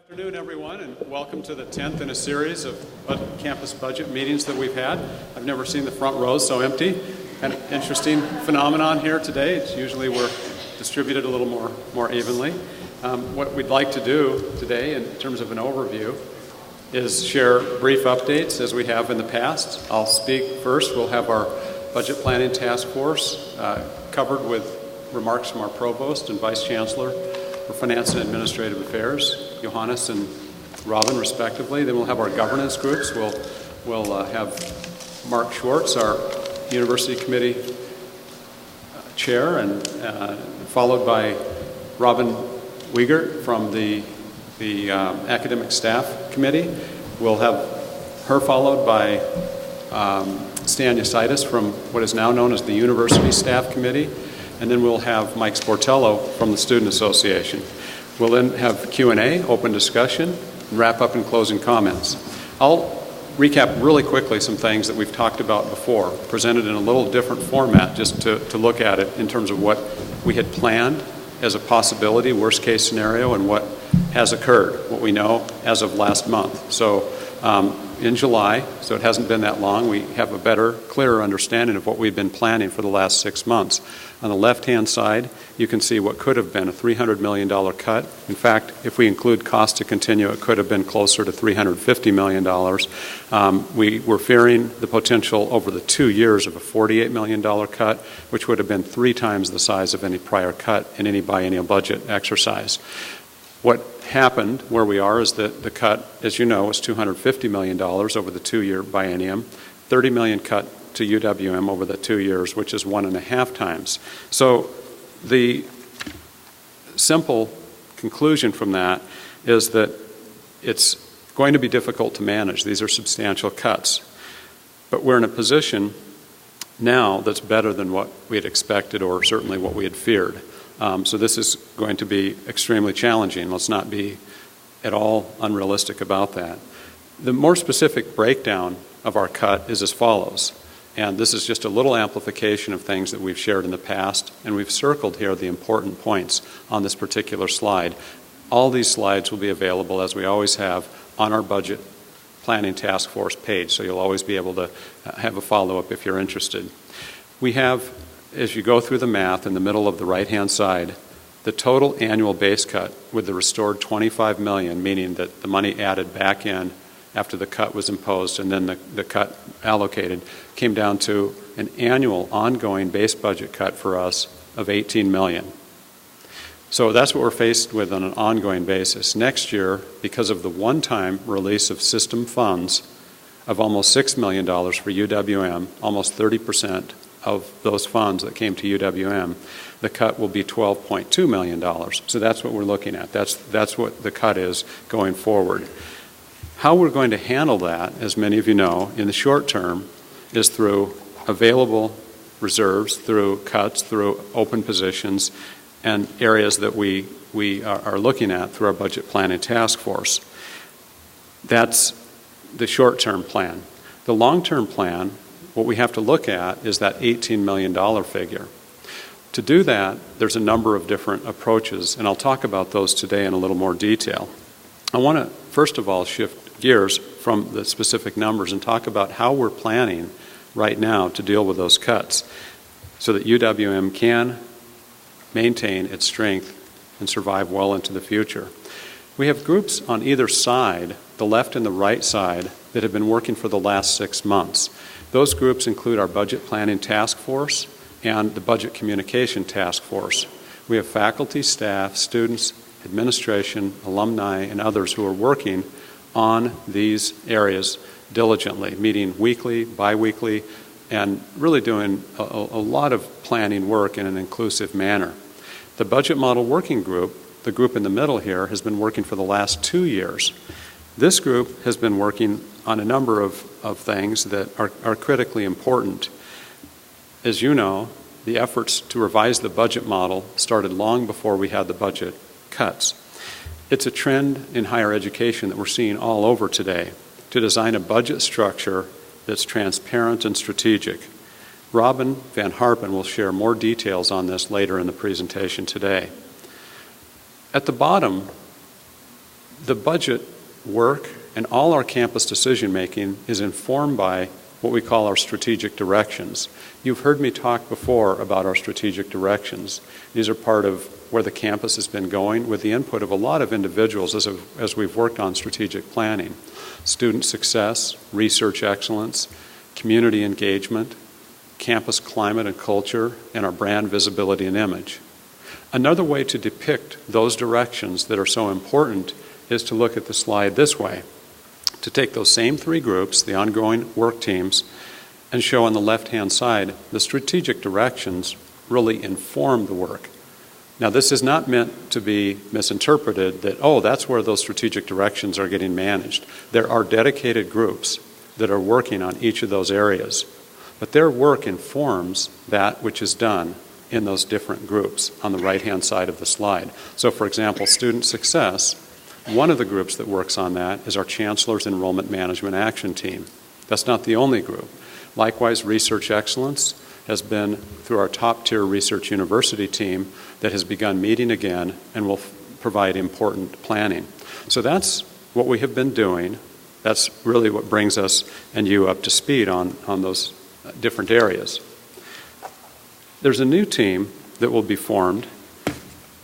Good afternoon, everyone, and welcome to the 10th in a series of campus budget meetings that we've had. I've never seen the front rows so empty. An interesting phenomenon here today. It's usually we're distributed a little more evenly. What we'd like to do today in terms of an overview is share brief updates as we have in the past. I'll speak first. We'll have our budget planning task force covered with remarks from our provost and vice chancellor for Finance and Administrative Affairs, Johannes and Robin, respectively. Then we'll have our governance groups. We'll have Mark Schwartz, our University Committee chair, and followed by Robin Wiegert from the Academic Staff Committee. We'll have her followed by Stan Yasitis from what is now known as the University Staff Committee. And then we'll have Mike Sportello from the Student Association. We'll then have Q&A, open discussion, and wrap up in closing comments. I'll recap really quickly some things that we've talked about before, presented in a little different format just to look at it in terms of what we had planned as a possibility, worst case scenario, and what has occurred, what we know as of last month. So in July, so it hasn't been that long, we have a better, clearer understanding of what we've been planning for the last 6 months. On the left-hand side, you can see what could have been a $300 million cut. In fact, if we include cost to continue, it could have been closer to $350 million. We were fearing the potential over the 2 years of a $48 million cut, which would have been 3 times the size of any prior cut in any biennial budget exercise. What happened where we are is that the cut, as you know, was $250 million over the 2-year biennium, $30 million cut to UWM over the 2 years, which is 1.5 times. So the simple conclusion from that is that it's going to be difficult to manage. These are substantial cuts. But we're in a position now that's better than what we had expected or certainly what we had feared. So this is going to be extremely challenging. Let's not be at all unrealistic about that. The more specific breakdown of our cut is as follows. And this is just a little amplification of things that we've shared in the past, and we've circled here the important points on this particular slide. All these slides will be available, as we always have, on our budget planning task force page, so you'll always be able to have a follow-up if you're interested. We have, as you go through the math in the middle of the right-hand side, the total annual base cut with the restored $25 million, meaning that the money added back in after the cut was imposed and then the cut allocated, came down to an annual ongoing base budget cut for us of $18 million. So that's what we're faced with on an ongoing basis. Next year, because of the one-time release of system funds of almost $6 million for UWM, almost 30% of those funds that came to UWM, the cut will be $12.2 million. So that's what we're looking at. That's what the cut is going forward. How we're going to handle that, as many of you know, in the short term, is through available reserves, through cuts, through open positions, and areas that we are looking at through our budget planning task force. That's the short-term plan. The long-term plan, what we have to look at is that $18 million figure. To do that, there's a number of different approaches, and I'll talk about those today in a little more detail. I want to, first of all, shift gears from the specific numbers and talk about how we're planning right now to deal with those cuts so that UWM can maintain its strength and survive well into the future. We have groups on either side, the left and the right side, that have been working for the last 6 months. Those groups include our budget planning task force and the budget communication task force. We have faculty, staff, students, administration, alumni, and others who are working on these areas diligently, meeting weekly, bi-weekly, and really doing a lot of planning work in an inclusive manner. The budget model working group, the group in the middle here, has been working for the last 2 years. This group has been working on a number of things that are critically important. As you know, the efforts to revise the budget model started long before we had the budget cuts. It's a trend in higher education that we're seeing all over today to design a budget structure that's transparent and strategic. Robin Van Harpen will share more details on this later in the presentation today. At the bottom, The budget work and all our campus decision-making is informed by what we call our strategic directions. You've heard me talk before about our strategic directions. These are part of where the campus has been going with the input of a lot of individuals as we've worked on strategic planning. Student success, research excellence, community engagement, campus climate and culture, and our brand visibility and image. Another way to depict those directions that are so important is to look at the slide this way. To take those same three groups, the ongoing work teams, and show on the left-hand side the strategic directions really inform the work. Now, this is not meant to be misinterpreted that, oh, that's where those strategic directions are getting managed. There are dedicated groups that are working on each of those areas, but their work informs that which is done in those different groups on the right-hand side of the slide. So, for example, student success, one of the groups that works on that is our Chancellor's Enrollment Management Action Team. That's not the only group. Likewise, research excellence has been through our top-tier research university team that has begun meeting again and will provide important planning. So that's what we have been doing. That's really what brings us and you up to speed on those different areas. There's a new team that will be formed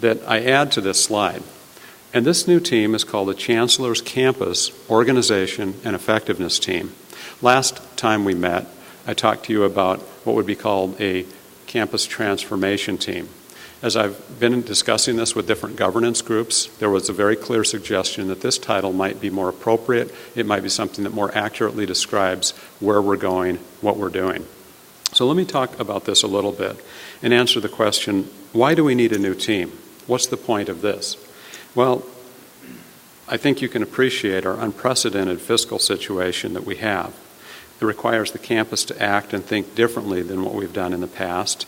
that I add to this slide. And this new team is called the Chancellor's Campus Organization and Effectiveness Team. Last time we met, I talked to you about what would be called a campus transformation team. As I've been discussing this with different governance groups, there was a very clear suggestion that this title might be more appropriate. It might be something that more accurately describes where we're going, what we're doing. So let me talk about this a little bit and answer the question, why do we need a new team? What's the point of this? Well, I think you can appreciate our unprecedented fiscal situation that we have. It requires the campus to act and think differently than what we've done in the past.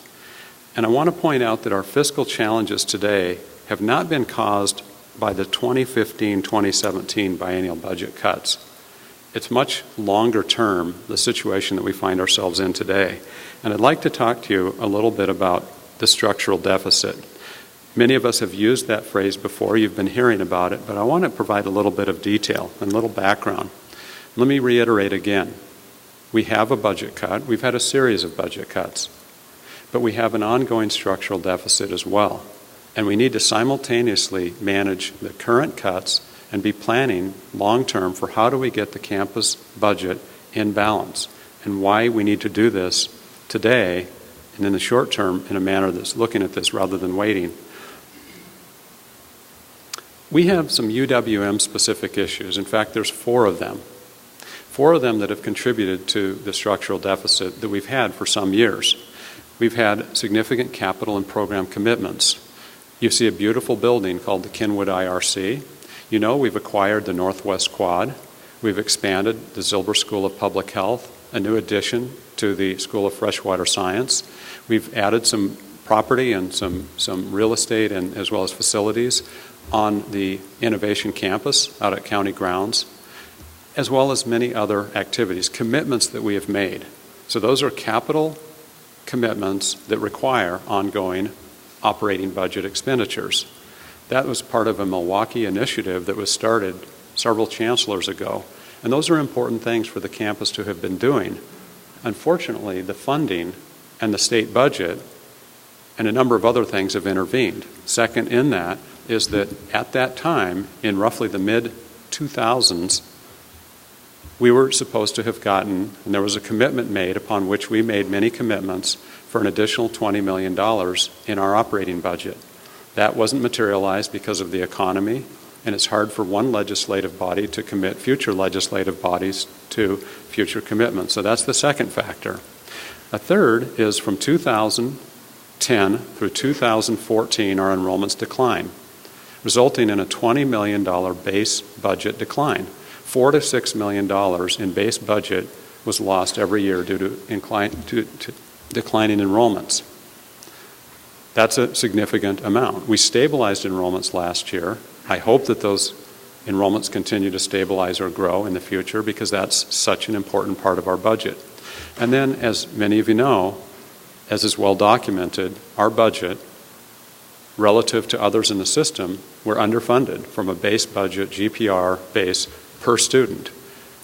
And I want to point out that our fiscal challenges today have not been caused by the 2015-2017 biennial budget cuts. It's much longer term, the situation that we find ourselves in today. And I'd like to talk to you a little bit about the structural deficit. Many of us have used that phrase before. You've been hearing about it, but I want to provide a little bit of detail and a little background. Let me reiterate again. We have a budget cut. We've had a series of budget cuts, but we have an ongoing structural deficit as well. And we need to simultaneously manage the current cuts and be planning long-term for how do we get the campus budget in balance and why we need to do this today and in the short term in a manner that's looking at this rather than waiting. We have some UWM-specific issues. In fact, there's 4 of them. 4 of them that have contributed to the structural deficit that we've had for some years. We've had significant capital and program commitments. You see a beautiful building called the Kenwood IRC. You know we've acquired the Northwest Quad. We've expanded the Zilber School of Public Health, a new addition to the School of Freshwater Science. We've added some property and some real estate and as well as facilities on the Innovation Campus out at County Grounds, as well as many other activities, commitments that we have made. So those are capital commitments that require ongoing operating budget expenditures. That was part of a Milwaukee initiative that was started several chancellors ago, and those are important things for the campus to have been doing. Unfortunately, the funding and the state budget and a number of other things have intervened. Second in that is that at that time, in roughly the mid-2000s, we were supposed to have gotten, and there was a commitment made upon which we made many commitments for an additional $20 million in our operating budget. That wasn't materialized because of the economy, and it's hard for one legislative body to commit future legislative bodies to future commitments. So that's the second factor. A third is from 2010 through 2014, our enrollments decline, resulting in a $20 million base budget decline. $4 to $6 million in base budget was lost every year due to declining enrollments. That's a significant amount. We stabilized enrollments last year. I hope that those enrollments continue to stabilize or grow in the future because that's such an important part of our budget. And then, as many of you know, as is well documented, our budget, relative to others in the system, we're underfunded from a base budget, GPR base per student.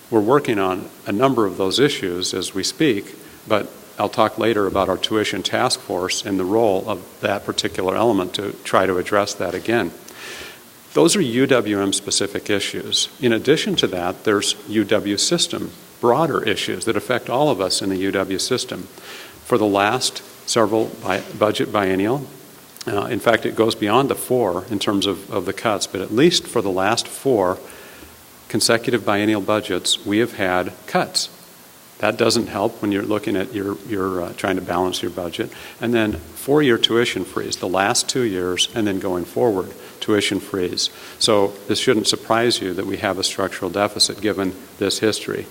We're working on a number of those issues as we speak, but I'll talk later about our tuition task force and the role of that particular element to try to address that again. Those are UWM-specific issues. In addition to that, there's UW system, broader issues that affect all of us in the UW system. For the last several budget biennial, in fact, it goes beyond the 4 in terms of the cuts, but at least for the last 4 consecutive biennial budgets, we have had cuts. That doesn't help when you're looking at you're trying to balance your budget. And then 4-year tuition freeze, the last 2 years, and then going forward, tuition freeze. So this shouldn't surprise you that we have a structural deficit given this history.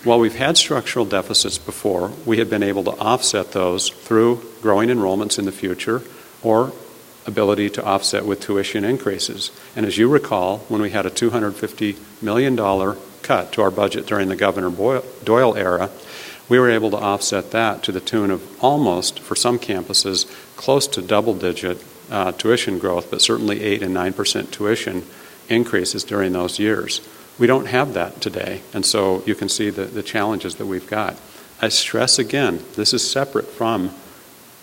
While we've had structural deficits before, we have been able to offset those through growing enrollments in the future or ability to offset with tuition increases. And as you recall, when we had a $250 million cut to our budget during the Governor Doyle era, we were able to offset that to the tune of almost, for some campuses, close to double-digit tuition growth, but certainly 8 and 9% tuition increases during those years. We don't have that today, and so you can see the challenges that we've got. I stress again, this is separate from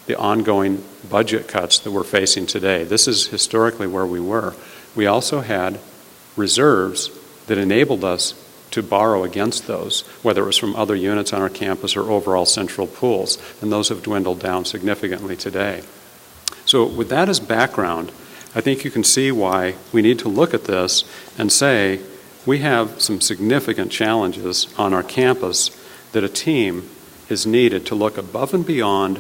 the ongoing budget cuts that we're facing today. This is historically where we were. We also had reserves that enabled us to borrow against those, whether it was from other units on our campus or overall central pools, and those have dwindled down significantly today. So with that as background, I think you can see why we need to look at this and say we have some significant challenges on our campus that a team is needed to look above and beyond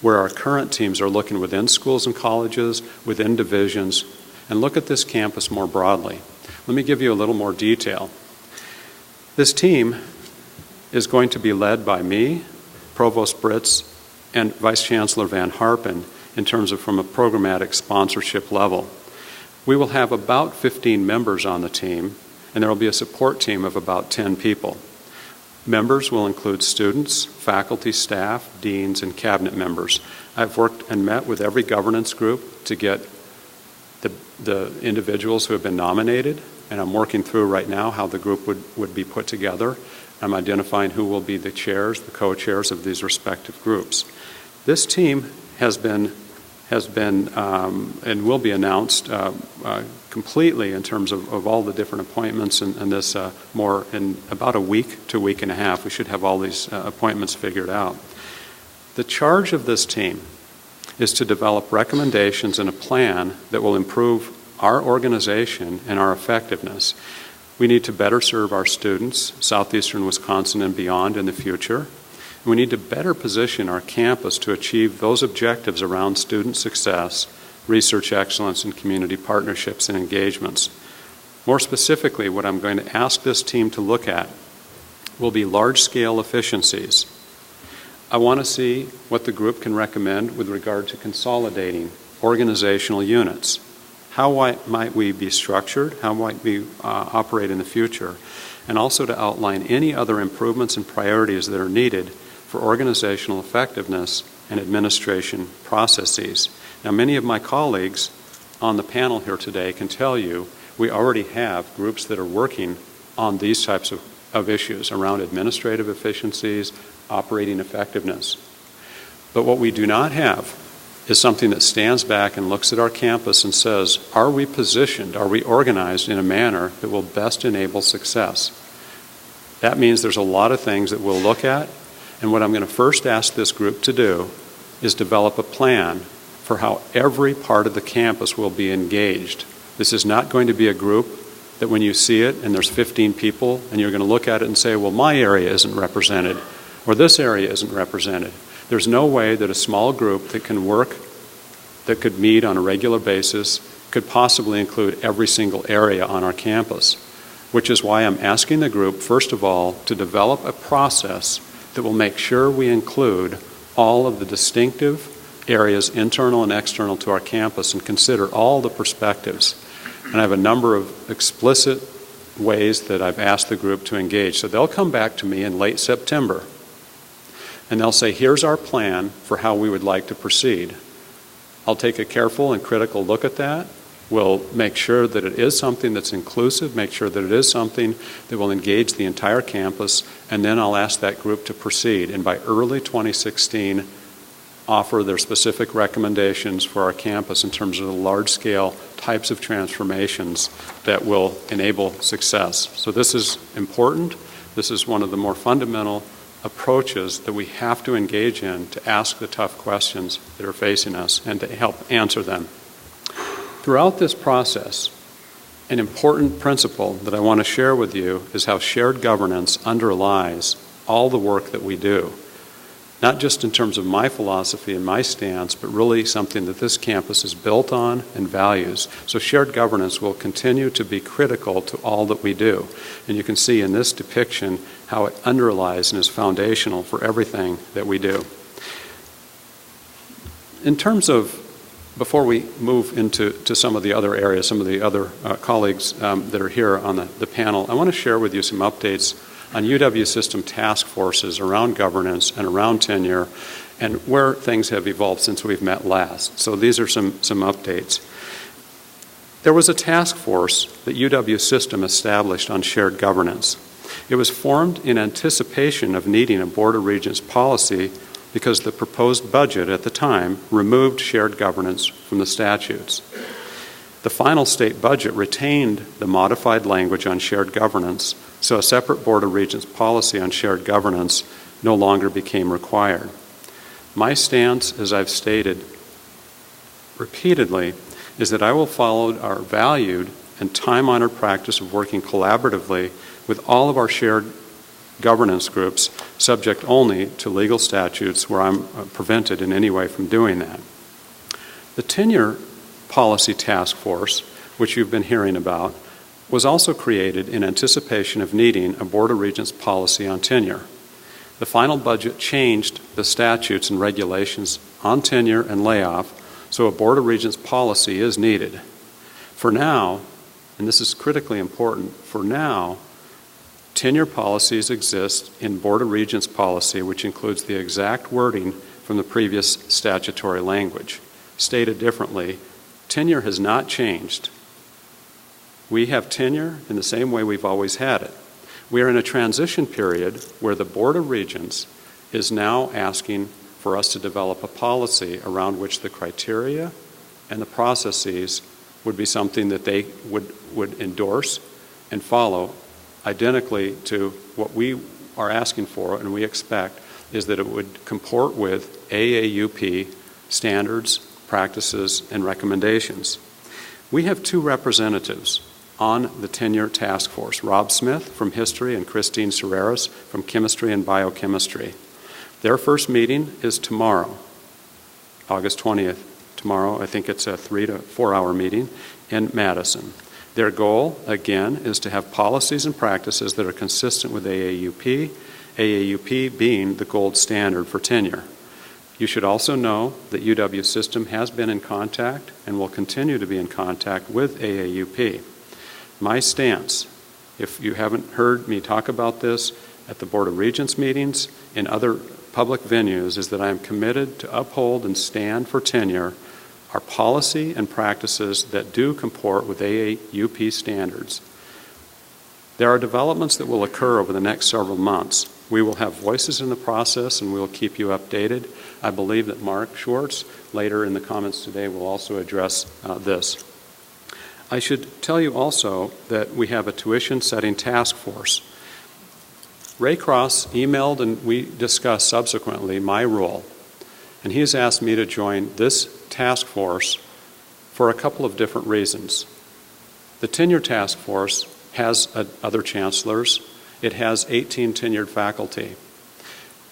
where our current teams are looking within schools and colleges, within divisions, and look at this campus more broadly. Let me give you a little more detail. This team is going to be led by me, Provost Britz, and Vice Chancellor Van Harpen in terms of from a programmatic sponsorship level. We will have about 15 members on the team, and there will be a support team of about 10 people. Members will include students, faculty, staff, deans, and cabinet members. I've worked and met with every governance group to get the individuals who have been nominated, and I'm working through right now how the group would be put together. I'm identifying who will be the chairs, the co-chairs of these respective groups. This team has been and will be announced completely in terms of all the different appointments and this more in about a week to a week and a half. We should have all these appointments figured out. The charge of this team is to develop recommendations and a plan that will improve our organization and our effectiveness. We need to better serve our students, southeastern Wisconsin and beyond in the future. We need to better position our campus to achieve those objectives around student success, research excellence, and community partnerships and engagements. More specifically, what I'm going to ask this team to look at will be large-scale efficiencies. I want to see what the group can recommend with regard to consolidating organizational units. How might we be structured? How might we operate in the future? And also to outline any other improvements and priorities that are needed for organizational effectiveness and administration processes. Now, many of my colleagues on the panel here today can tell you we already have groups that are working on these types of issues around administrative efficiencies, operating effectiveness. But what we do not have is something that stands back and looks at our campus and says, are we positioned, are we organized in a manner that will best enable success? That means there's a lot of things that we'll look at, and what I'm going to first ask this group to do is develop a plan for how every part of the campus will be engaged. This is not going to be a group that when you see it and there's 15 people and you're going to look at it and say, well, my area isn't represented or this area isn't represented. There's no way that a small group that can work, that could meet on a regular basis, could possibly include every single area on our campus, which is why I'm asking the group, first of all, to develop a process that will make sure we include all of the distinctive areas, internal and external to our campus, and consider all the perspectives. And I have a number of explicit ways that I've asked the group to engage. So they'll come back to me in late September, and they'll say, here's our plan for how we would like to proceed. I'll take a careful and critical look at that, We'll make sure that it is something that's inclusive, make sure that it is something that will engage the entire campus, and then I'll ask that group to proceed. And by early 2016, offer their specific recommendations for our campus in terms of the large-scale types of transformations that will enable success. So this is important. This is one of the more fundamental approaches that we have to engage in to ask the tough questions that are facing us and to help answer them. Throughout this process, an important principle that I want to share with you is how shared governance underlies all the work that we do. Not just in terms of my philosophy and my stance, but really something that this campus is built on and values. So shared governance will continue to be critical to all that we do. And you can see in this depiction how it underlies and is foundational for everything that we do. In terms of, before we move into some of the other areas, some of the other colleagues that are here on the panel, I want to share with you some updates on UW system task forces around governance and around tenure and where things have evolved since we've met last. So these are some updates. There was a task force that UW system established on shared governance. It was formed in anticipation of needing a Board of Regents policy because the proposed budget at the time removed shared governance from the statutes. The final state budget retained the modified language on shared governance, so a separate Board of Regents policy on shared governance no longer became required. My stance, as I've stated repeatedly, is that I will follow our valued and time-honored practice of working collaboratively with all of our shared governance groups, subject only to legal statutes where I'm prevented in any way from doing that. The tenure policy task force, which you've been hearing about, was also created in anticipation of needing a Board of Regents policy on tenure. The final budget changed the statutes and regulations on tenure and layoff, so a Board of Regents policy is needed. For now, and this is critically important, for now, tenure policies exist in Board of Regents policy, which includes the exact wording from the previous statutory language. Stated differently, tenure has not changed. We have tenure in the same way we've always had it. We are in a transition period where the Board of Regents is now asking for us to develop a policy around which the criteria and the processes would be something that they would endorse and follow identically to what we are asking for and we expect is that it would comport with AAUP standards, practices, and recommendations. We have two representatives on the tenure task force, Rob Smith from history and Christine Serreras from chemistry and biochemistry. Their first meeting is tomorrow, August 20th. Tomorrow, I think it's a 3 to 4 hour meeting in Madison. Their goal, again, is to have policies and practices that are consistent with AAUP, AAUP being the gold standard for tenure. You should also know that UW System has been in contact and will continue to be in contact with AAUP. My stance, if you haven't heard me talk about this at the Board of Regents meetings, in other public venues, is that I am committed to uphold and stand for tenure our policy and practices that do comport with AAUP standards. There are developments that will occur over the next several months. We will have voices in the process and we will keep you updated. I believe that Mark Schwartz, later in the comments today, will also address this. I should tell you also that we have a tuition setting task force. Ray Cross emailed and we discussed subsequently my role, and he has asked me to join this task force for a couple of different reasons. The tenure task force has other chancellors. It has 18 tenured faculty.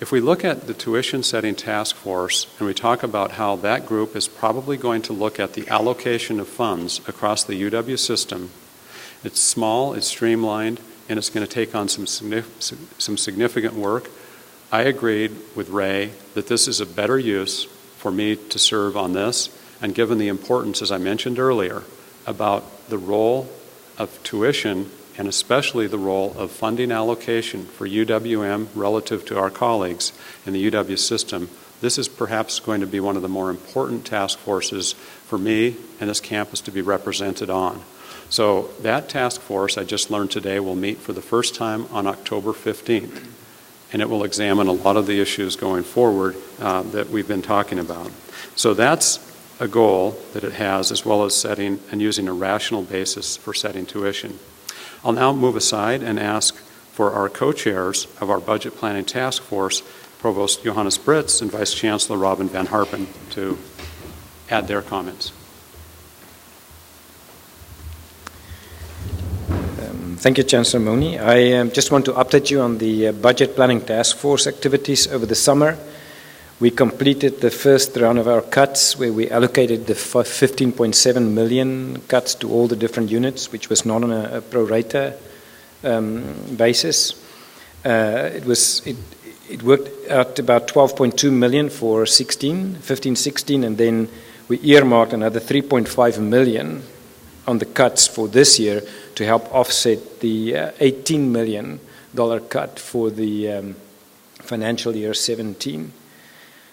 If we look at the tuition setting task force and we talk about how that group is probably going to look at the allocation of funds across the UW system, it's small, it's streamlined, and it's going to take on some significant work. I agreed with Ray that this is a better use for me to serve on this, and given the importance, as I mentioned earlier, about the role of tuition and especially the role of funding allocation for UWM relative to our colleagues in the UW system, this is perhaps going to be one of the more important task forces for me and this campus to be represented on. So that task force, I just learned today, will meet for the first time on October 15th, and it will examine a lot of the issues going forward that we've been talking about. So that's a goal that it has, as well as setting and using a rational basis for setting tuition. I'll now move aside and ask for our co-chairs of our budget planning task force, Provost Johannes Britz and Vice Chancellor Robin Van Harpen, to add their comments. Thank you, Chancellor Mooney. I just want to update you on the budget planning task force activities over the summer. We completed the first round of our cuts, where we allocated the 15.7 million cuts to all the different units, which was not on a pro rata basis. It worked out about 12.2 million for 15-16, and then we earmarked another 3.5 million on the cuts for this year to help offset the $18 million cut for the financial year 17.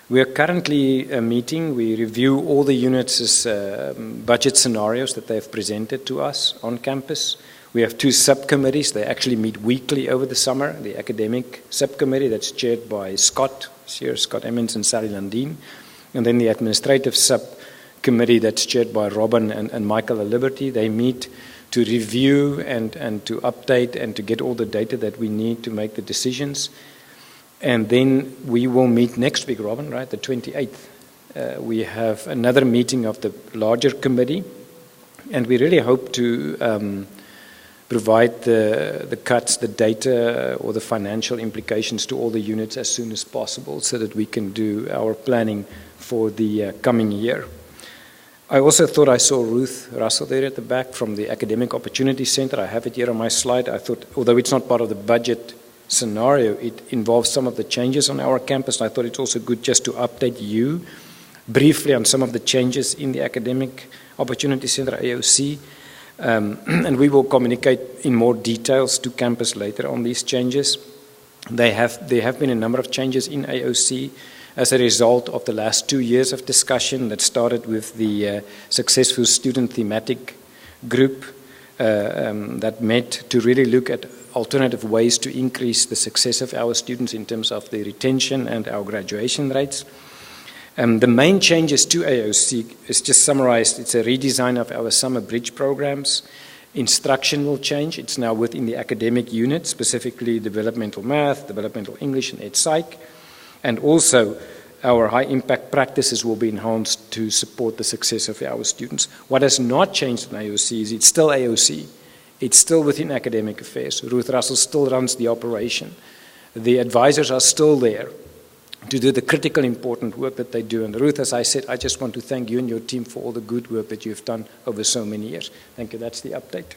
We are currently meeting. We review all the units' budget scenarios that they have presented to us on campus. We have two subcommittees. They actually meet weekly over the summer. The academic subcommittee, that's chaired by Scott Emmons and Sally Landine. And then the administrative subcommittee, that's chaired by Robin and Michael Liberty. They meet to review and to update and to get all the data that we need to make the decisions. And then we will meet next week, Robin, right, the 28th. We have another meeting of the larger committee, and we really hope to provide the cuts, the data, or the financial implications to all the units as soon as possible so that we can do our planning for the coming year. I also thought I saw Ruth Russell there at the back from the Academic Opportunity Center. I have it here on my slide. I thought, although it's not part of the budget scenario, it involves some of the changes on our campus. I thought it's also good just to update you briefly on some of the changes in the Academic Opportunity Center, AOC. And we will communicate in more details to campus later on these changes. There have been a number of changes in AOC as a result of the last 2 years of discussion that started with the Successful Student Thematic Group that met to really look at alternative ways to increase the success of our students in terms of the retention and our graduation rates. The main changes to AOC is just summarized. It's a redesign of our summer bridge programs. Instruction will change. It's now within the academic unit, specifically developmental math, developmental English, and ed psych. And also, our high-impact practices will be enhanced to support the success of our students. What has not changed in AOC is it's still AOC. It's still within academic affairs. Ruth Russell still runs the operation. The advisors are still there to do the critical important work that they do. And Ruth, as I said, I just want to thank you and your team for all the good work that you've done over so many years. Thank you. That's the update.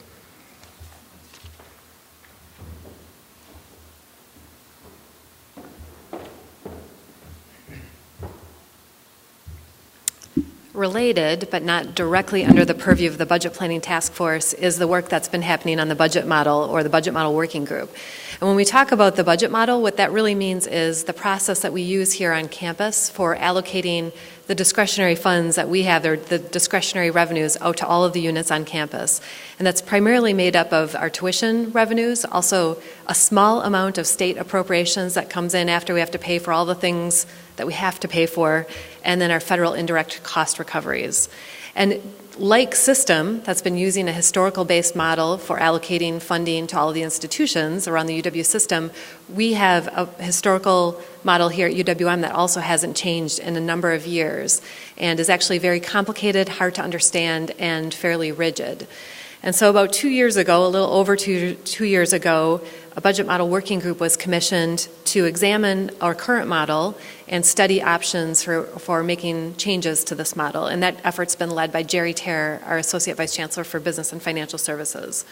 Related, but not directly under the purview of the Budget Planning Task Force, is the work that's been happening on the budget model or the Budget Model Working Group. And when we talk about the budget model, what that really means is the process that we use here on campus for allocating the discretionary funds that we have, or the discretionary revenues, out to all of the units on campus. And that's primarily made up of our tuition revenues, also a small amount of state appropriations that comes in after we have to pay for all the things that we have to pay for, and then our federal indirect cost recoveries. And like system that's been using a historical-based model for allocating funding to all of the institutions around the UW system, we have a historical model here at UWM that also hasn't changed in a number of years and is actually very complicated, hard to understand, and fairly rigid. And so about 2 years ago, a little over two years ago, a budget model working group was commissioned to examine our current model and study options for making changes to this model. And that effort's been led by Jerry Terr, our Associate Vice Chancellor for Business and Financial Services.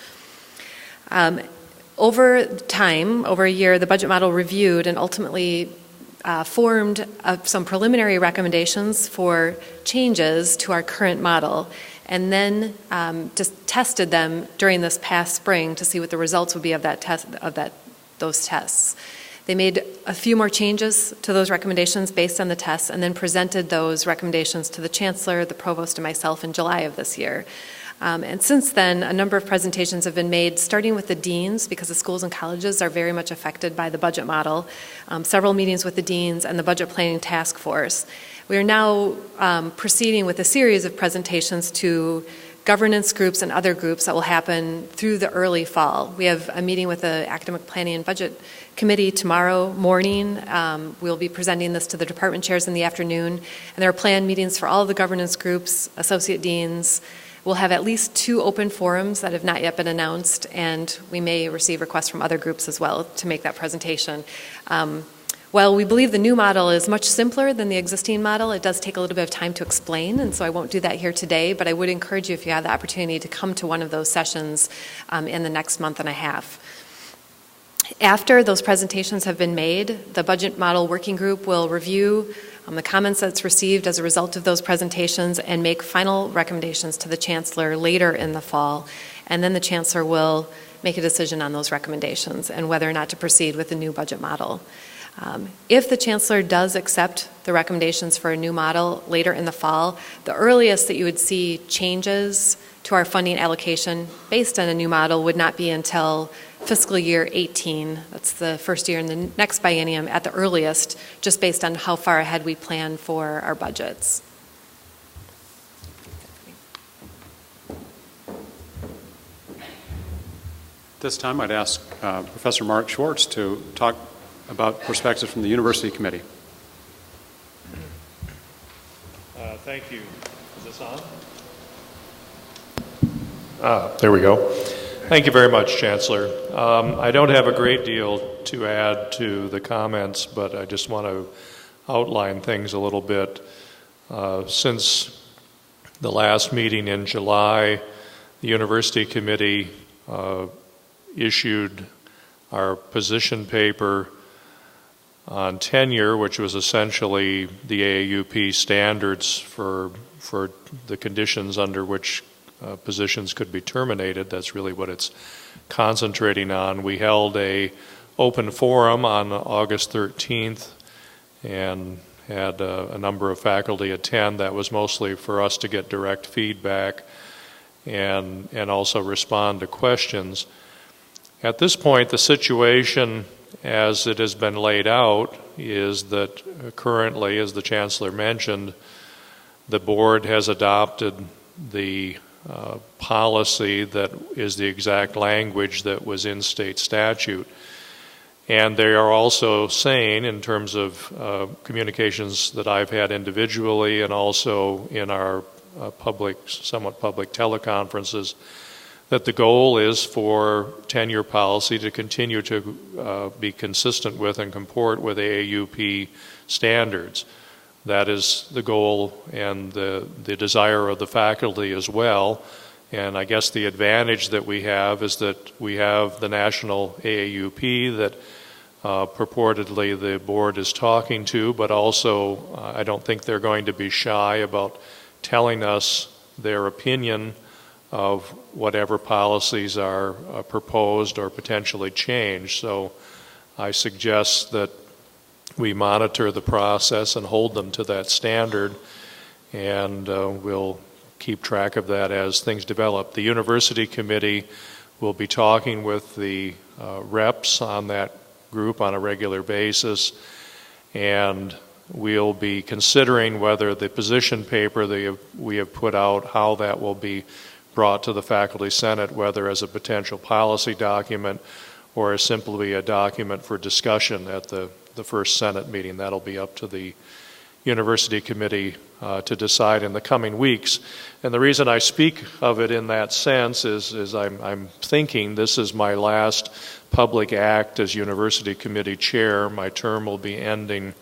Over time, over a year, the budget model reviewed and ultimately formed some preliminary recommendations for changes to our current model, and then just tested them during this past spring to see what the results would be of those tests. They made a few more changes to those recommendations based on the tests and then presented those recommendations to the chancellor, the provost, and myself in July of this year. And since then, a number of presentations have been made, starting with the deans, because the schools and colleges are very much affected by the budget model, several meetings with the deans and the budget planning task force. We are now proceeding with a series of presentations to governance groups and other groups that will happen through the early fall. We have a meeting with the Academic Planning and Budget Committee tomorrow morning. We'll be presenting this to the department chairs in the afternoon, and there are planned meetings for all of the governance groups, associate deans. We'll have at least 2 open forums that have not yet been announced, and we may receive requests from other groups as well to make that presentation. While we believe the new model is much simpler than the existing model, it does take a little bit of time to explain, and so I won't do that here today, but I would encourage you, if you have the opportunity, to come to one of those sessions in the next month and a half. After those presentations have been made, the budget model working group will review the comments that's received as a result of those presentations and make final recommendations to the chancellor later in the fall, and then the chancellor will make a decision on those recommendations and whether or not to proceed with the new budget model. If the chancellor does accept the recommendations for a new model later in the fall, the earliest that you would see changes to our funding allocation based on a new model would not be until fiscal year 18. That's the first year in the next biennium at the earliest, just based on how far ahead we plan for our budgets. This time I'd ask Professor Mark Schwartz to talk about perspectives from the University Committee. Thank you. Is this on? There we go. Thank you very much, Chancellor. I don't have a great deal to add to the comments, but I just want to outline things a little bit. Since the last meeting in July, the University Committee issued our position paper on tenure, which was essentially the AAUP standards for the conditions under which positions could be terminated. That's really what it's concentrating on. We held a open forum on August 13th and had a number of faculty attend. That was mostly for us to get direct feedback and also respond to questions. At this point, the situation as it has been laid out is that currently, as the Chancellor mentioned, the board has adopted the policy that is the exact language that was in state statute. And they are also saying, in terms of communications that I've had individually and also in our somewhat public teleconferences, that the goal is for tenure policy to continue to be consistent with and comport with AAUP standards. That is the goal and the desire of the faculty as well. And I guess the advantage that we have is that we have the national AAUP that purportedly the board is talking to, but also I don't think they're going to be shy about telling us their opinion of whatever policies are proposed or potentially changed. So I suggest that we monitor the process and hold them to that standard, and we'll keep track of that as things develop. The University Committee will be talking with the reps on that group on a regular basis, and we'll be considering whether the position paper that we have put out, how that will be brought to the Faculty Senate, whether as a potential policy document or as simply a document for discussion at the first Senate meeting. That'll be up to the University Committee to decide in the coming weeks. And the reason I speak of it in that sense is I'm thinking this is my last public act as University Committee Chair. My term will be ending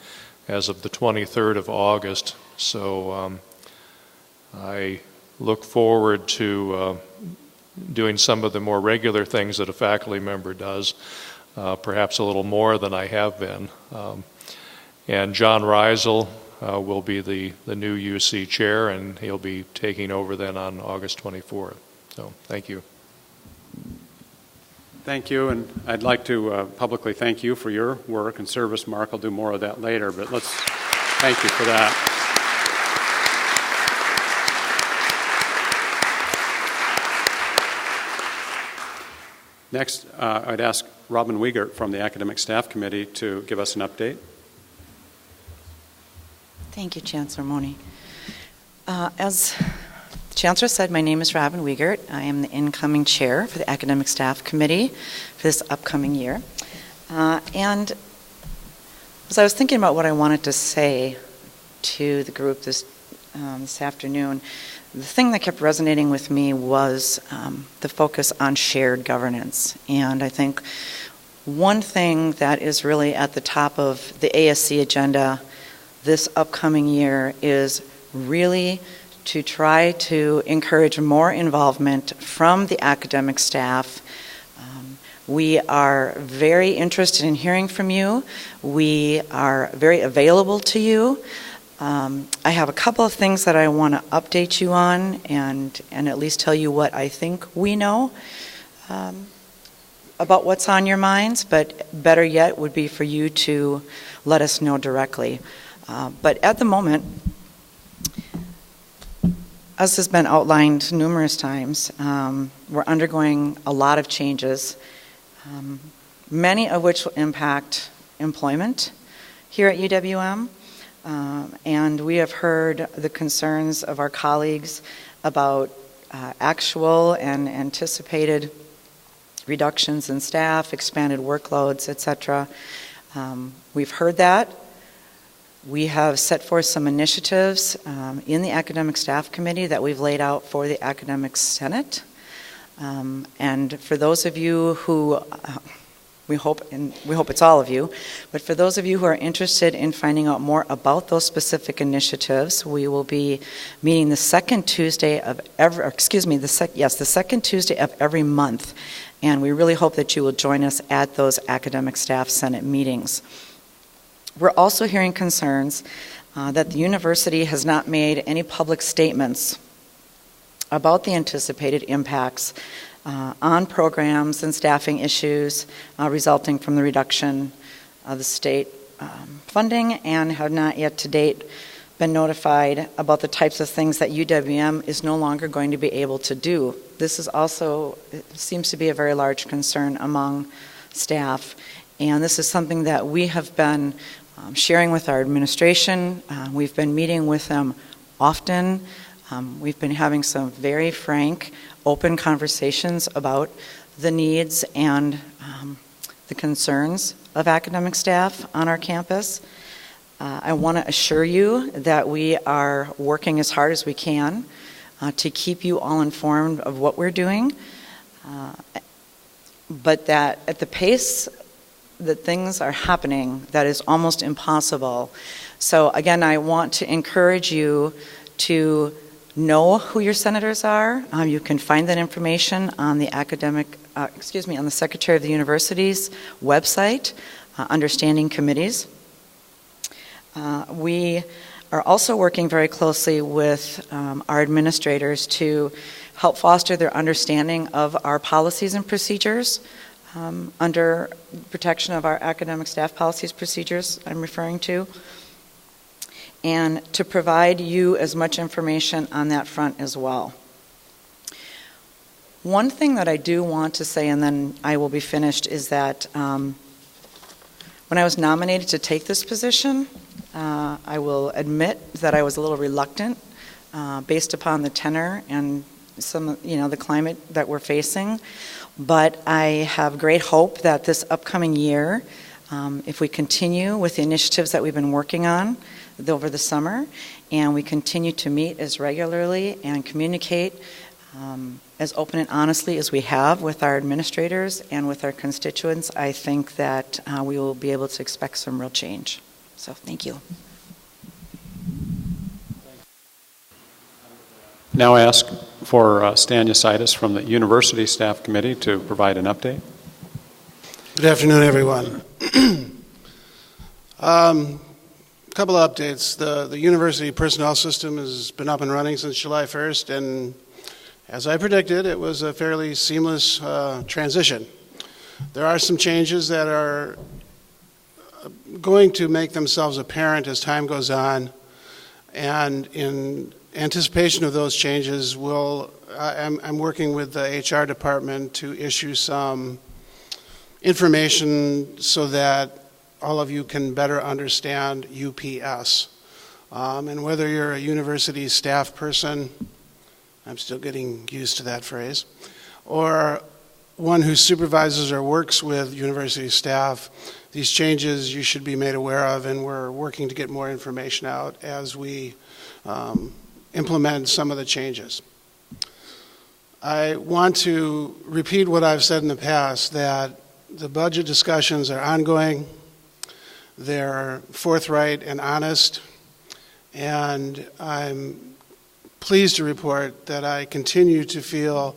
as of the 23rd of August. So I look forward to doing some of the more regular things that a faculty member does, perhaps a little more than I have been. And John Reisel will be the new UC chair, and he'll be taking over then on August 24th. So thank you. Thank you, and I'd like to publicly thank you for your work and service, Mark. I'll do more of that later, but let's thank you for that. Next, I'd ask Robin Wiegert from the Academic Staff Committee to give us an update. Thank you, Chancellor Mone. As the Chancellor said, my name is Robin Wiegert. I am the incoming chair for the Academic Staff Committee for this upcoming year. And as I was thinking about what I wanted to say to the group this afternoon, the thing that kept resonating with me was the focus on shared governance. And I think one thing that is really at the top of the ASC agenda this upcoming year is really to try to encourage more involvement from the academic staff. We are very interested in hearing from you. We are very available to you. I have a couple of things that I want to update you on and at least tell you what I think we know about what's on your minds, but better yet would be for you to let us know directly. But at the moment, as has been outlined numerous times, we're undergoing a lot of changes, many of which will impact employment here at UWM. And we have heard the concerns of our colleagues about actual and anticipated reductions in staff, expanded workloads, etc. We've heard that. We have set forth some initiatives in the Academic Staff Committee that we've laid out for the Academic Senate. And for those of you who, we hope it's all of you, but for those of you who are interested in finding out more about those specific initiatives, we will be meeting the second Tuesday of the second Tuesday of every month. And we really hope that you will join us at those Academic Staff Senate meetings. We're also hearing concerns that the university has not made any public statements about the anticipated impacts on programs and staffing issues resulting from the reduction of the state funding, and have not yet to date been notified about the types of things that UWM is no longer going to be able to do. This is also, it seems to be a very large concern among staff, and this is something that we have been sharing with our administration. We've been meeting with them often. We've been having some very frank, open conversations about the needs and the concerns of academic staff on our campus. I want to assure you that we are working as hard as we can to keep you all informed of what we're doing, but that at the pace that things are happening, that is almost impossible. So again, I want to encourage you to know who your senators are. You can find that information on the on the Secretary of the University's website, Understanding Committees. We are also working very closely with our administrators to help foster their understanding of our policies and procedures under protection of our academic staff policies procedures I'm referring to, and to provide you as much information on that front as well. One thing that I do want to say, and then I will be finished, is that when I was nominated to take this position, I will admit that I was a little reluctant based upon the tenor and some, the climate that we're facing. But I have great hope that this upcoming year, if we continue with the initiatives that we've been working on over the summer, and we continue to meet as regularly and communicate as open and honestly as we have with our administrators and with our constituents, I think that we will be able to expect some real change. So thank you. Now I ask for Stan Yasaitis from the University Staff Committee to provide an update. Good afternoon, everyone. A couple of updates. The university personnel system has been up and running since July 1st, and as I predicted, it was a fairly seamless transition. There are some changes that are going to make themselves apparent as time goes on, and in anticipation of those changes, I'm working with the HR department to issue some information so that all of you can better understand UPS. And whether you're a university staff person, I'm still getting used to that phrase, or one who supervises or works with university staff, these changes you should be made aware of, and we're working to get more information out as we implement some of the changes. I want to repeat what I've said in the past, that the budget discussions are ongoing, they're forthright and honest, and I'm pleased to report that I continue to feel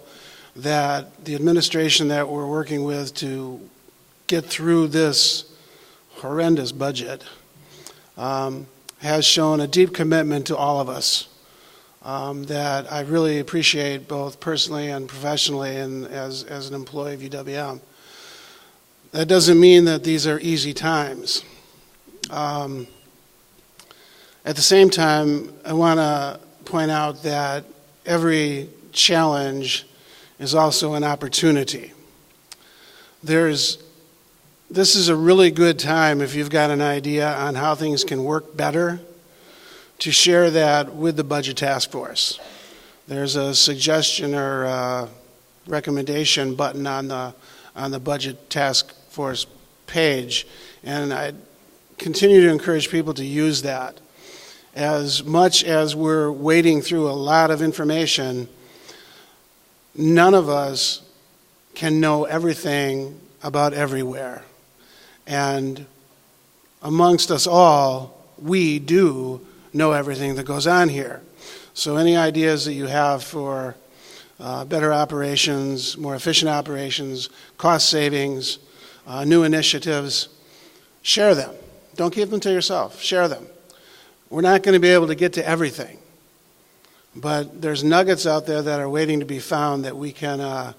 that the administration that we're working with to get through this horrendous budget has shown a deep commitment to all of us that I really appreciate both personally and professionally and as an employee of UWM. That doesn't mean that these are easy times. At the same time, I want to point out that every challenge is also an opportunity. This is a really good time, if you've got an idea on how things can work better, to share that with the Budget Task Force. There's a suggestion or a recommendation button on the Budget Task Force page, and I continue to encourage people to use that. As much as we're wading through a lot of information, none of us can know everything about everywhere. And amongst us all, we do know everything that goes on here. So any ideas that you have for better operations, more efficient operations, cost savings, new initiatives, share them. Don't keep them to yourself. Share them. We're not going to be able to get to everything, but there's nuggets out there that are waiting to be found that we can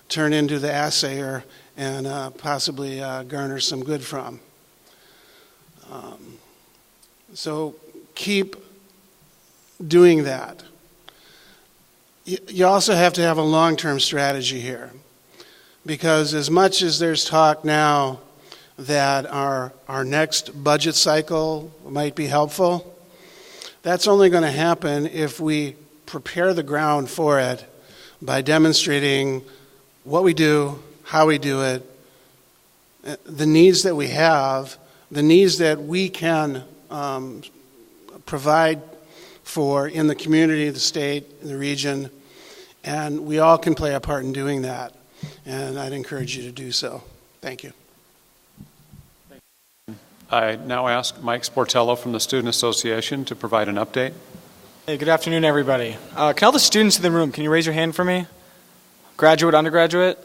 turn into the assayer and possibly garner some good from. So keep doing that. You also have to have a long-term strategy here, because as much as there's talk now that our next budget cycle might be helpful, that's only going to happen if we prepare the ground for it by demonstrating what we do, how we do it, the needs that we have, the needs that we can provide for in the community, the state, the region, and we all can play a part in doing that. And I'd encourage you to do so. Thank you. I now ask Mike Sportello from the Student Association to provide an update. Hey, good afternoon, everybody. Can all the students in the room, can you raise your hand for me? Graduate, undergraduate?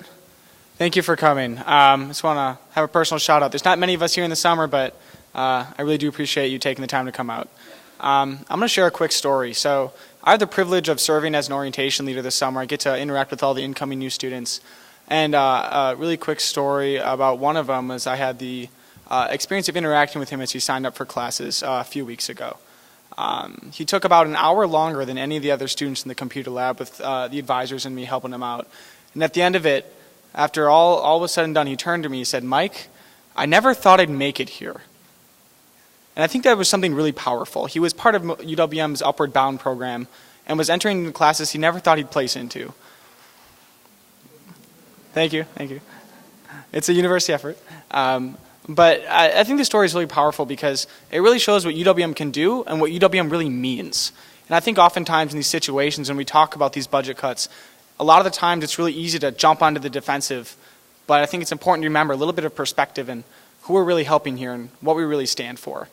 Thank you for coming. I just want to have a personal shout out. There's not many of us here in the summer, but I really do appreciate you taking the time to come out. I'm going to share a quick story. So I have the privilege of serving as an orientation leader this summer. I get to interact with all the incoming new students. And a really quick story about one of them is I had the experience of interacting with him as he signed up for classes a few weeks ago. He took about an hour longer than any of the other students in the computer lab with the advisors and me helping him out. And at the end of it, after all was said and done, he turned to me and said, "Mike, I never thought I'd make it here." And I think that was something really powerful. He was part of UWM's Upward Bound program and was entering into classes he never thought he'd place into. Thank you. It's a university effort. But I think this story is really powerful because it really shows what UWM can do and what UWM really means. And I think oftentimes in these situations when we talk about these budget cuts, a lot of the times it's really easy to jump onto the defensive. But I think it's important to remember a little bit of perspective and who we're really helping here and what we really stand for.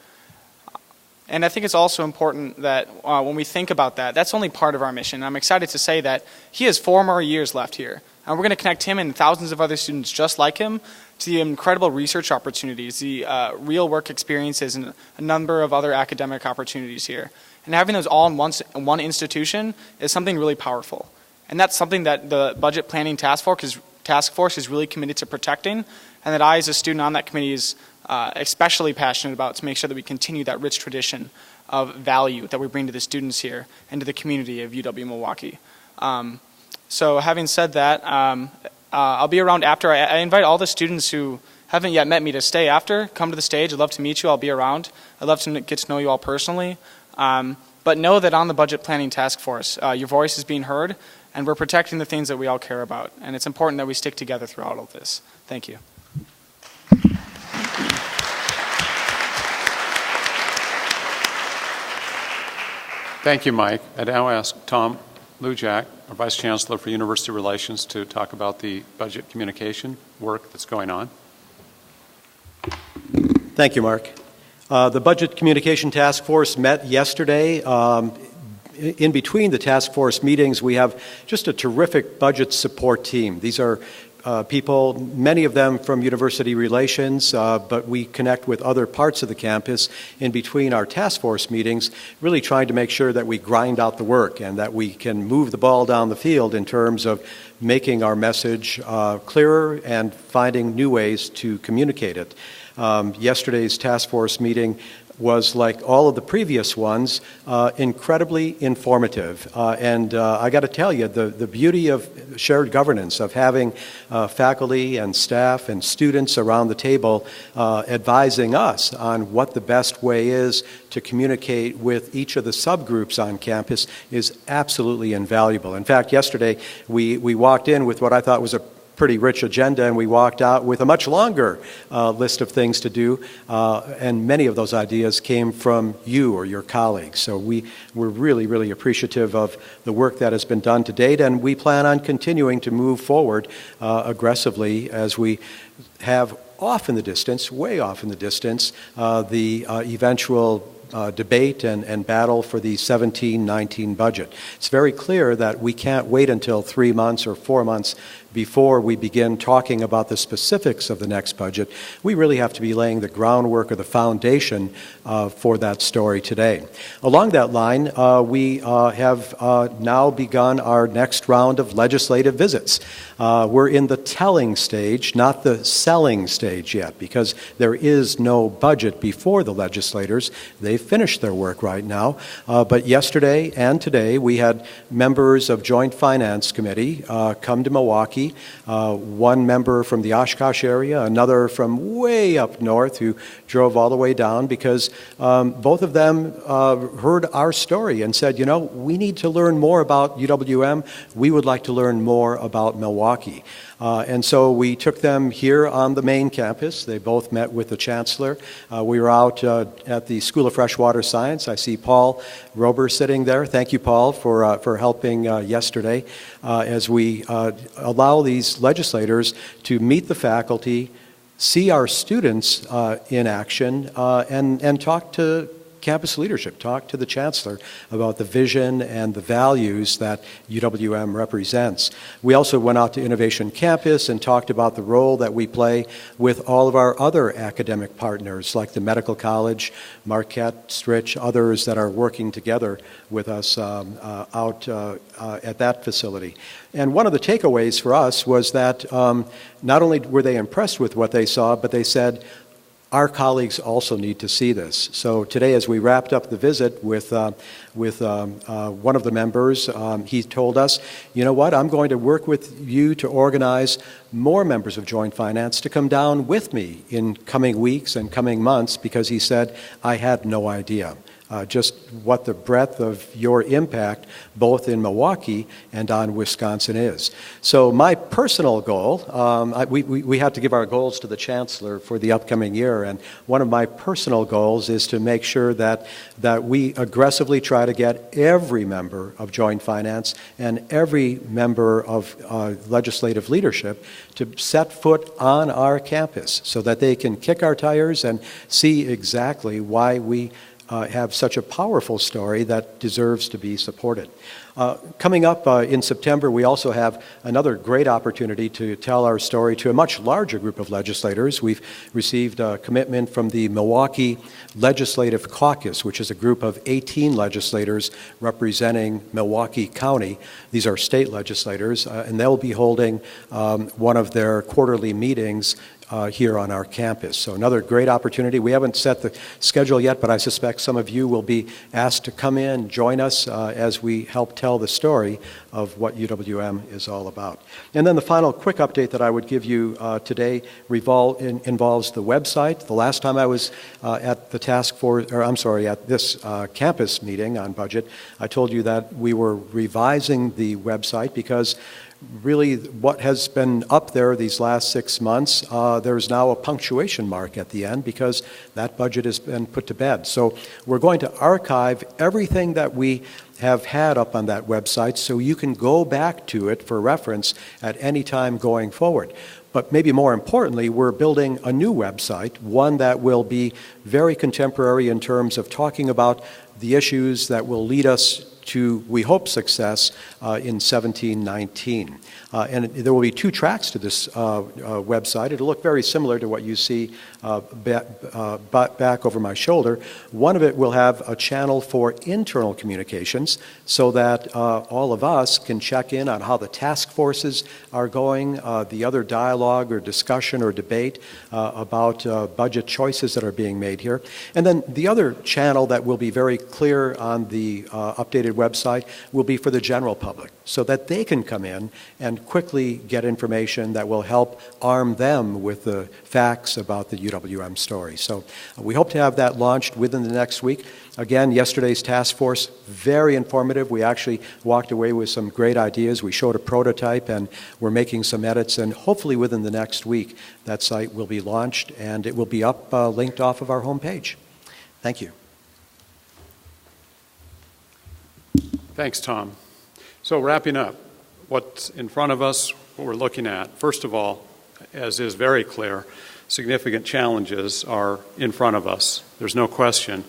And I think it's also important that when we think about that, that's only part of our mission. I'm excited to say that he has 4 more years left here. And we're going to connect him and thousands of other students just like him to the incredible research opportunities, the real work experiences, and a number of other academic opportunities here. And having those all in one institution is something really powerful. And that's something that the Budget Planning Task Force task force is really committed to protecting, and that I, as a student on that committee, is especially passionate about to make sure that we continue that rich tradition of value that we bring to the students here and to the community of UW-Milwaukee. So having said that, I'll be around after. I invite all the students who haven't yet met me to stay after. Come to the stage. I'd love to meet you. I'll be around. I'd love to get to know you all personally. But know that on the Budget Planning Task Force, your voice is being heard, and we're protecting the things that we all care about. And it's important that we stick together throughout all of this. Thank you. Thank you, Mike. I now ask Tom Lujack, our Vice Chancellor for University Relations, to talk about the budget communication work that's going on. Thank you, Mark. The Budget Communication Task Force met yesterday. In between the task force meetings, we have just a terrific budget support team. These are people, many of them from University Relations, but we connect with other parts of the campus in between our task force meetings, really trying to make sure that we grind out the work and that we can move the ball down the field in terms of making our message clearer and finding new ways to communicate it. Yesterday's task force meeting was, like all of the previous ones, incredibly informative. And I got to tell you, the beauty of shared governance, of having faculty and staff and students around the table advising us on what the best way is to communicate with each of the subgroups on campus is absolutely invaluable. In fact, yesterday we walked in with what I thought was a pretty rich agenda, and we walked out with a much longer list of things to do, and many of those ideas came from you or your colleagues. So we're really, really appreciative of the work that has been done to date, and we plan on continuing to move forward aggressively as we have off in the distance, way off in the distance, the eventual debate and battle for the 17-19 budget. It's very clear that we can't wait until 3 months or 4 months before we begin talking about the specifics of the next budget. We really have to be laying the groundwork or the foundation for that story today. Along that line, we have now begun our next round of legislative visits. We're in the telling stage, not the selling stage yet, because there is no budget before the legislators. They've finished their work right now. But yesterday and today, we had members of Joint Finance Committee come to Milwaukee. One member from the Oshkosh area, another from way up north who drove all the way down because both of them heard our story and said, you know, we need to learn more about UWM. We would like to learn more about Milwaukee. And so we took them here on the main campus. They both met with the chancellor. We were out at the School of Freshwater Science. I see Paul Rober sitting there. Thank you, Paul, for helping yesterday as we allow these legislators to meet the faculty, see our students in action, and talk to campus leadership, talk to the chancellor about the vision and the values that UWM represents. We also went out to Innovation Campus and talked about the role that we play with all of our other academic partners, like the Medical College, Marquette, Stritch, others that are working together with us out at that facility. And one of the takeaways for us was that not only were they impressed with what they saw, but they said, our colleagues also need to see this. So today, as we wrapped up the visit with one of the members, he told us, you know what, I'm going to work with you to organize more members of Joint Finance to come down with me in coming weeks and coming months, because he said, I had no idea. Just what the breadth of your impact, both in Milwaukee and on Wisconsin, is. So my personal goal, we had to give our goals to the chancellor for the upcoming year, and one of my personal goals is to make sure that we aggressively try to get every member of Joint Finance and every member of legislative leadership to set foot on our campus so that they can kick our tires and see exactly why we have such a powerful story that deserves to be supported. Coming up in September, we also have another great opportunity to tell our story to a much larger group of legislators. We've received a commitment from the Milwaukee Legislative Caucus, which is a group of 18 legislators representing Milwaukee County. These are state legislators, and they'll be holding one of their quarterly meetings here on our campus. So another great opportunity. We haven't set the schedule yet, but I suspect some of you will be asked to come in, join us as we help tell the story of what UWM is all about. And then the final quick update that I would give you today involves the website. The last time I was at the at this campus meeting on budget, I told you that we were revising the website because really what has been up there these last 6 months, there's now a punctuation mark at the end because that budget has been put to bed. So we're going to archive everything that we have had up on that website so you can go back to it for reference at any time going forward. But maybe more importantly, we're building a new website, one that will be very contemporary in terms of talking about the issues that will lead us to, we hope, success in 1719. And there will be 2 tracks to this website. It'll look very similar to what you see back over my shoulder. One of it will have a channel for internal communications so that all of us can check in on how the task forces are going, the other dialogue or discussion or debate about budget choices that are being made here. And then the other channel that will be very clear on the updated website will be for the general public so that they can come in and quickly get information that will help arm them with the facts about the UWM story. So we hope to have that launched within the next week. Again, yesterday's task force, very informative. We actually walked away with some great ideas. We showed a prototype and we're making some edits, and hopefully within the next week that site will be launched and it will be up linked off of our homepage. Thank you. Thanks, Tom. So wrapping up, what's in front of us, what we're looking at, first of all, as is very clear, significant challenges are in front of us. There's no question.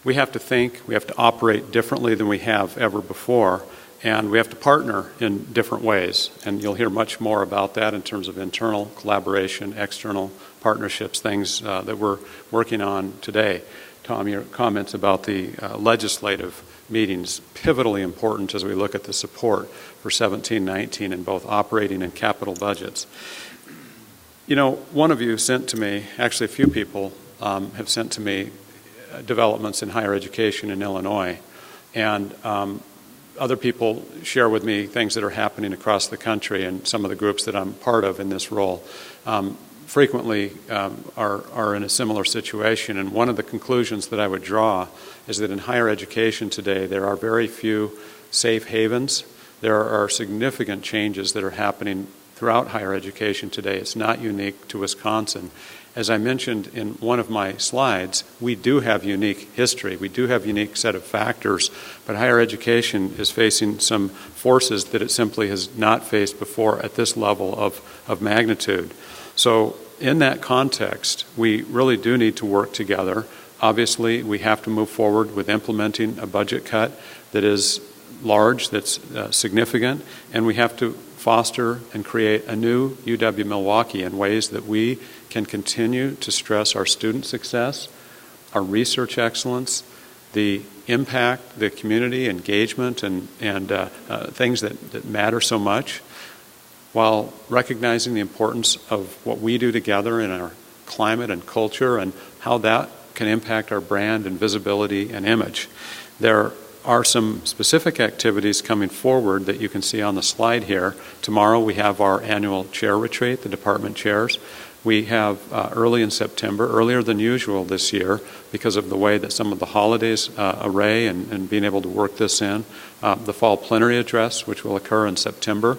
We have to think, we have to operate differently than we have ever before, and we have to partner in different ways. And you'll hear much more about that in terms of internal collaboration, external partnerships, things that we're working on today. Tom, your comments about the legislative meetings, pivotally important as we look at the support for 1719 in both operating and capital budgets. You know, one of you sent to me, actually a few people have sent to me developments in higher education in Illinois, and other people share with me things that are happening across the country, and some of the groups that I'm part of in this role frequently are in a similar situation. And one of the conclusions that I would draw is that in higher education today, there are very few safe havens. There are significant changes that are happening throughout higher education today. It's not unique to Wisconsin. As I mentioned in one of my slides, we do have unique history. We do have a unique set of factors, but higher education is facing some forces that it simply has not faced before at this level of magnitude. So in that context, we really do need to work together. Obviously, we have to move forward with implementing a budget cut that is large, that's significant, and we have to foster and create a new UW-Milwaukee in ways that we can continue to stress our student success, our research excellence, the impact, the community engagement, and things that matter so much, while recognizing the importance of what we do together in our climate and culture and how that can impact our brand and visibility and image. There are some specific activities coming forward that you can see on the slide here. Tomorrow we have our annual chair retreat, the department chairs. We have early in September, earlier than usual this year because of the way that some of the holidays array and being able to work this in, the fall plenary address, which will occur in September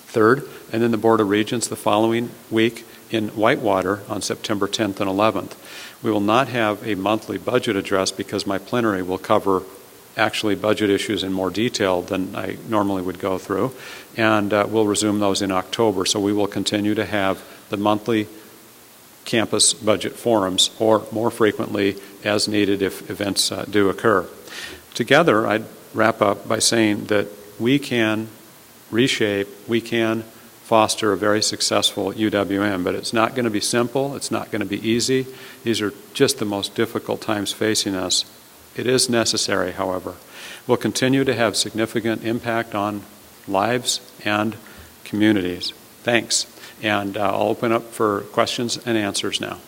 3rd, and then the Board of Regents the following week in Whitewater on September 10th and 11th. We will not have a monthly budget address because my plenary will cover actually budget issues in more detail than I normally would go through, and we'll resume those in October. So we will continue to have the monthly campus budget forums, or more frequently as needed if events do occur. Together, I'd wrap up by saying that we can reshape, we can foster a very successful UWM, but it's not going to be simple, it's not going to be easy. These are just the most difficult times facing us. It is necessary, however. We'll continue to have significant impact on lives and communities. Thanks. And I'll open up for questions and answers now.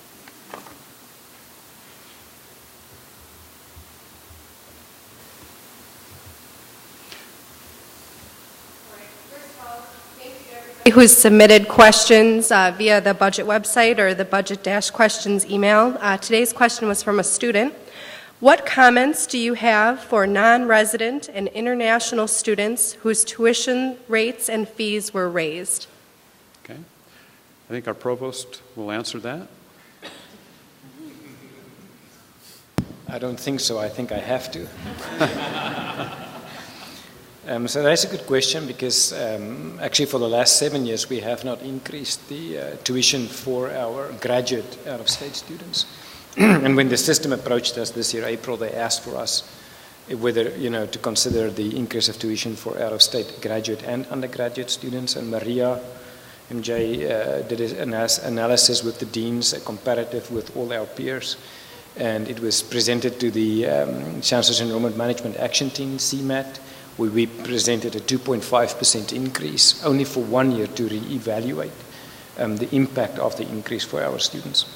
Who's submitted questions via the budget website or the budget-questions email. Today's question was from a student. What comments do you have for non-resident and international students whose tuition rates and fees were raised? Okay. I think our provost will answer that. I don't think so. I think I have to. So that's a good question because actually for the last 7 years we have not increased the tuition for our graduate out-of-state students. And when the system approached us this year, April, they asked for us whether, to consider the increase of tuition for out-of-state graduate and undergraduate students. And Maria MJ did an analysis with the deans, a comparative with all our peers. And it was presented to the Chancellor's Enrollment Management Action Team, CMAT, where we presented a 2.5% increase only for 1 year to reevaluate the impact of the increase for our students.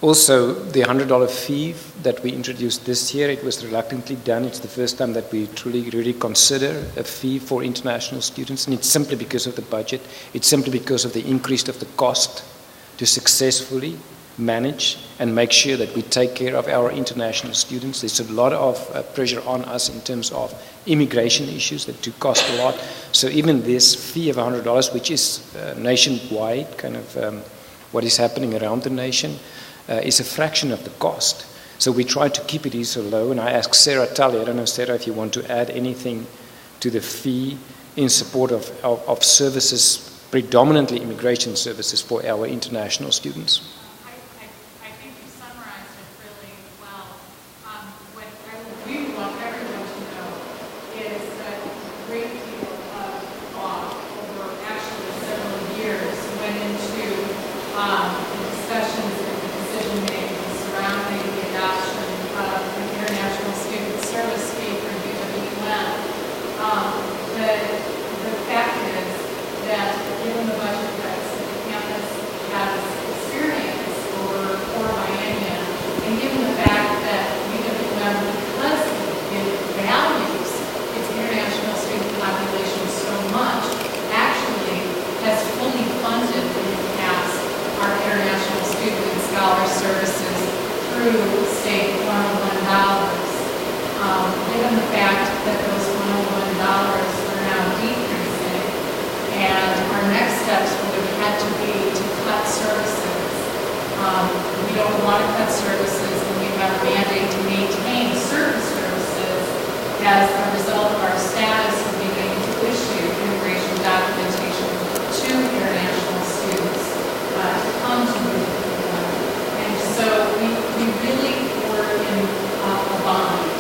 Also, the $100 fee that we introduced this year, it was reluctantly done. It's the first time that we truly really consider a fee for international students, and it's simply because of the budget. It's simply because of the increase of the cost to successfully manage and make sure that we take care of our international students. There's a lot of pressure on us in terms of immigration issues that do cost a lot. So even this fee of $100, which is nationwide, kind of what is happening around the nation, is a fraction of the cost. So we try to keep it so low, and I asked Sarah Tully, I don't know, Sarah, if you want to add anything to the fee in support of services, predominantly immigration services for our international students. I think you summarized it really well. What I really want everyone to know is that a great deal of thought over actually several years went into the discussions and the decision making surrounding the adoption of an international student service fee for UWM. The fact is that given the budget cuts that the campus has experienced over 4 biennia, and given the fact that UWM, because it values its international student population so much, actually has fully funded in the past our international student and scholar services through state $101. Given the fact that those $101 are now decreasing, and our next steps would have had to be to cut services. We don't want to cut services, and we have a mandate to maintain certain services as a result of our status of being able to issue immigration documentation to international students to come to UWM. And so we really were in a bind.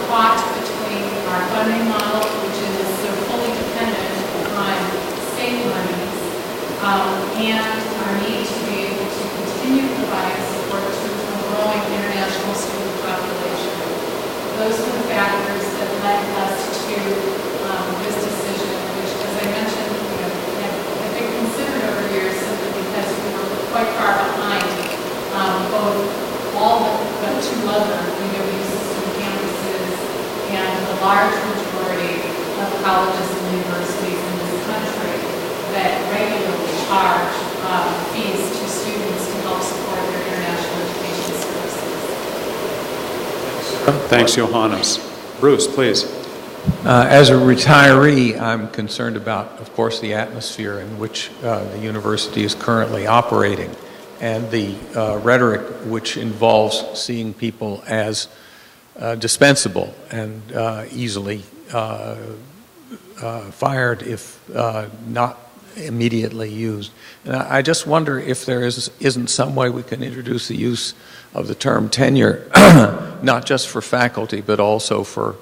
Caught between our funding model, which is so fully dependent on state monies, and our need to be able to continue providing support to a growing international student population. Those are the factors that led us to this decision, which, as I mentioned, have been considered over years simply because we were quite far behind both all but 2 other UW system campuses and the large majority of colleges and universities in this country that regularly charge fees to students to help support their international education services. Thanks, Johannes. Bruce, please. As a retiree, I'm concerned about, of course, the atmosphere in which the university is currently operating, and the rhetoric which involves seeing people as dispensable and easily fired if not immediately used. And I just wonder if there isn't some way we can introduce the use of the term tenure, not just for faculty, but also for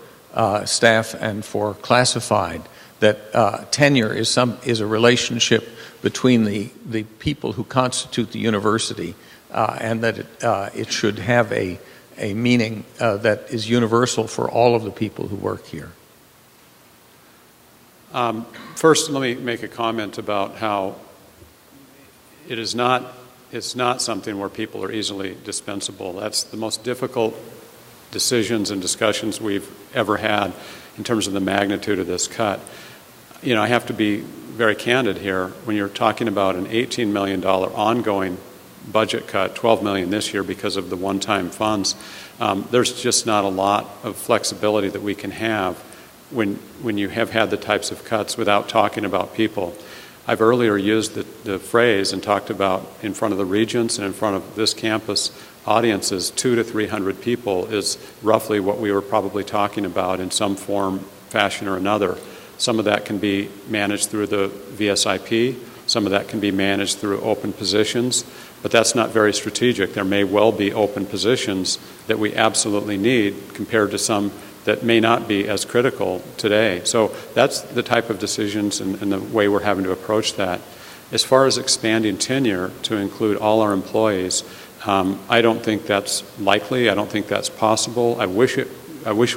staff and for classified, that tenure is a relationship between the people who constitute the university, and that it should have a meaning that is universal for all of the people who work here. First, let me make a comment about how it's not something where people are easily dispensable. That's the most difficult decisions and discussions we've ever had in terms of the magnitude of this cut. You know, I have to be very candid here. When you're talking about an $18 million ongoing budget cut, $12 million this year because of the one-time funds, there's just not a lot of flexibility that we can have when you have had the types of cuts without talking about people. I've earlier used the phrase and talked about in front of the regents and in front of this campus audiences, 200 to 300 people is roughly what we were probably talking about in some form, fashion, or another. Some of that can be managed through the VSIP. Some of that can be managed through open positions, but that's not very strategic. There may well be open positions that we absolutely need compared to some that may not be as critical today. So that's the type of decisions and the way we're having to approach that. As far as expanding tenure to include all our employees, I don't think that's likely. I don't think that's possible. I wish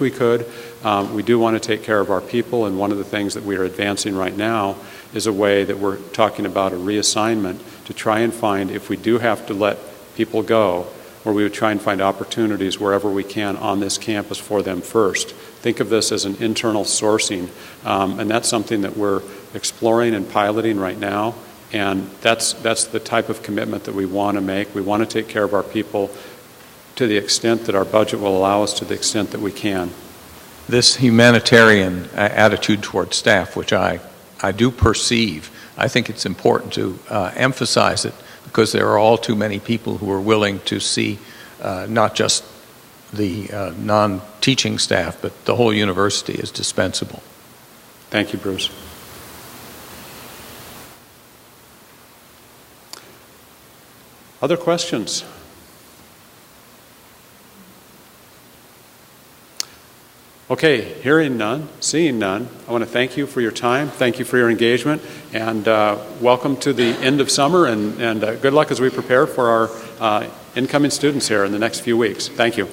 we could. We do want to take care of our people, and one of the things that we are advancing right now is a way that we're talking about a reassignment to try and find, if we do have to let people go, where we would try and find opportunities wherever we can on this campus for them first. Think of this as an internal sourcing, and that's something that we're exploring and piloting right now, and that's the type of commitment that we want to make. We want to take care of our people to the extent that our budget will allow us, to the extent that we can. This humanitarian attitude toward staff, which I do perceive, I think it's important to emphasize it, because there are all too many people who are willing to see not just the non-teaching staff, but the whole university as dispensable. Thank you, Bruce. Other questions? Okay, hearing none, seeing none, I want to thank you for your time, thank you for your engagement, and welcome to the end of summer, and good luck as we prepare for our incoming students here in the next few weeks. Thank you.